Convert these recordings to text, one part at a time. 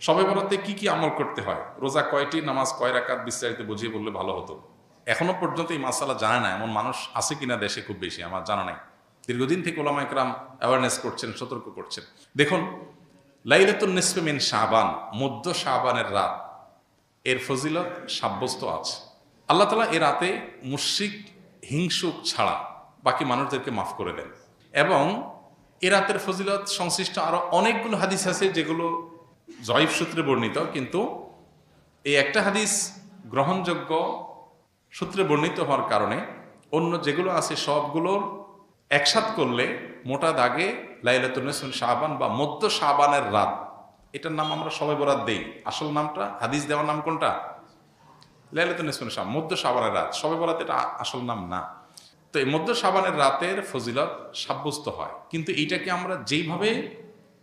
শবে বরাতে কি কি আমল করতে হয়, রোজা কয়টি, নামাজ কয় রাকাত, বিস্তারিত বুঝিয়ে বললে ভালো হতো। এখনো পর্যন্ত এই মাসালা জানে না এমন মানুষ আছে কিনা দেশে খুব বেশি আমার জানা নাই। দীর্ঘদিন থেকে ওলামা একরাম অ্যাওয়ারনেস করছেন, সতর্ক করছেন। দেখুন, লাইলাতুন নিসফে মিন শাবান, মধ্য শাবানের রাত, এর ফজিলত সাব্যস্ত আছে। আল্লাহ তাআলা এ রাতে মুশরিক হিংসুক ছাড়া বাকি মানুষদেরকে মাফ করে দেন। এবং এ রাতের ফজিলত সংশ্লিষ্ট আরো অনেকগুলো হাদিস আছে যেগুলো জয়ীফ সূত্রে বর্ণিত, কিন্তু এই একটা হাদিস গ্রহণযোগ্য সূত্রে বর্ণিত হওয়ার কারণে অন্য যেগুলো আছে সবগুলোর একসাথ করলে মোটা দাগে লাইলাতুন নিসফে মিন শাবান বা মধ্য শাবানের রাত, এটার নাম আমরা শবে বরাত দেই। আসল নামটা, হাদিস দেওয়ার নাম কোনটা? লাইলাতুন নিসফে মিন শাবান, মধ্য শাবানের রাত। শবে বরাত এটা আসল নাম না। তো এই মধ্য শাবানের রাতের ফজিলত সাব্যস্ত হয়, কিন্তু এইটাকে আমরা যেইভাবে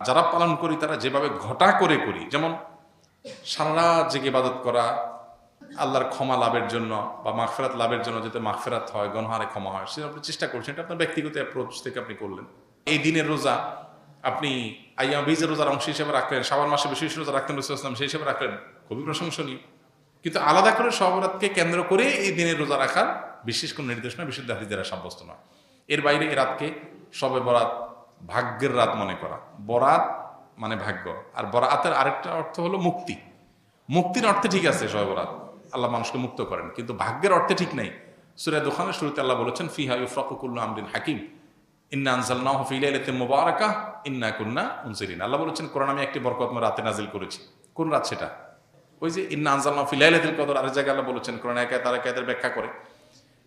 যারা পালন করি তারা যেভাবে ঘটা করে করি, যেমন সারা রাত জেগে ইবাদত করা আল্লাহর ক্ষমা লাভের জন্য বা মাগফিরাত লাভের জন্য, যাতে মাগফিরাত হয়, গুনাহে ক্ষমা হয়, সেটা আপনি চেষ্টা করছেন। এটা আপনার ব্যক্তিগত অ্যাপ্রোচ থেকে আপনি করলেন। এই দিনের রোজা আপনি আইয়াম বীজের রোজার অংশ হিসেবে রাখলেন, শাবান মাসে বিশেষ রোজা রাখলেন রাসূলুল্লাহ সাল্লাল্লাহু আলাইহি ওয়াসাল্লাম, সেই হিসেবে রাখলেন, খুবই প্রশংসনীয়। কিন্তু আলাদা করে শবে বরাতকে কেন্দ্র করে এই দিনের রোজা রাখার বিশেষ কোনো নির্দেশনা বিশুদ্ধ হাদিস দ্বারা সাব্যস্ত নয়। এর বাইরে এ রাতকে শবে বরাত ভাগ্যের রাত মনে করা। বরাত মানে ভাগ্য, আর বরাতের আরেকটা অর্থ হলো মুক্তি। মুক্তির অর্থে ঠিক আছে শবে বরাত, আল্লাহ মানুষকে মুক্ত করেন, কিন্তু ভাগ্যের অর্থে ঠিক নেই। সূরা দুখানের শুরুতে আল্লাহ বলেছেন, ফিহা ইউফরাকু কুল্লু আমরিন হাকিম ইন্না আনজালনাহু ফি লাইলাতিন মুবারাকাহ ইন্না কুন্না মুনজিরিন। আল্লাহ বলেছেন, কোরআন আমি একটি বরকতময় রাতে নাজিল করেছি। কোন রাত সেটা? ওই যে ইন্না আনজালনাহু ফি লাইলাতিল কদর। আরেক জায়গায় আল্লাহ বলেছেন, কোরআন আয়াত আর আয়াতের ব্যাখ্যা করে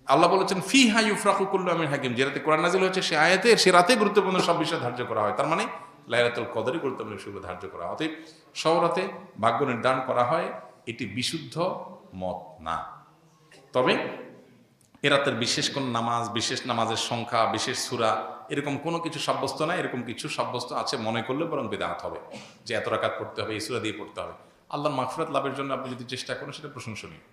আল্লাহ বলেছেন, ফিহা ইউফরাকু কুল্লু আমরিন হাকিম। যে রাতে কোরআন নাজিল হয়েছে সে আয়াতে, সে রাতে গুরুত্বপূর্ণ সব বিষয় ধার্য করা হয়। তার মানে লাইলাতুল কদরই গুরুত্বপূর্ণ বিষয়গুলো ধার্য করা হয়। অতএব সব রাতে ভাগ্য নির্ধারণ করা হয়, এটি বিশুদ্ধ মত না। তবে এ রাতের বিশেষ কোন নামাজ, বিশেষ নামাজের সংখ্যা, বিশেষ সূরা, এরকম কোনো কিছু সাব্যস্ত না। এরকম কিছু সাব্যস্ত আছে মনে করলে বরং বিদআত হবে, যে এত রাকাত পড়তে হবে, এই সূরা দিয়ে পড়তে হবে। আল্লাহর মাগফিরাত লাভের জন্য আপনি যদি চেষ্টা করেন সেটা প্রশংসনীয়,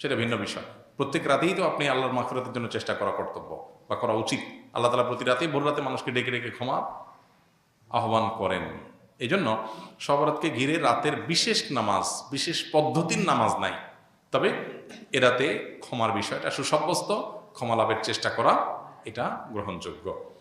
সেটা ভিন্ন বিষয়। প্রত্যেক রাতেই তো আপনি আল্লাহর মাগফিরাতের জন্য চেষ্টা করা কর্তব্য বা করা উচিত। আল্লাহ তাআলা প্রতি রাতেই ভোর রাতে মানুষকে ডেকে ডেকে ক্ষমা আহ্বান করেন। এই জন্য শবে বরাতকে ঘিরে রাতের বিশেষ নামাজ, বিশেষ পদ্ধতির নামাজ নাই। তবে এ রাতে ক্ষমার বিষয়টা সুসাব্যস্ত, ক্ষমা লাভের চেষ্টা করা এটা গ্রহণযোগ্য।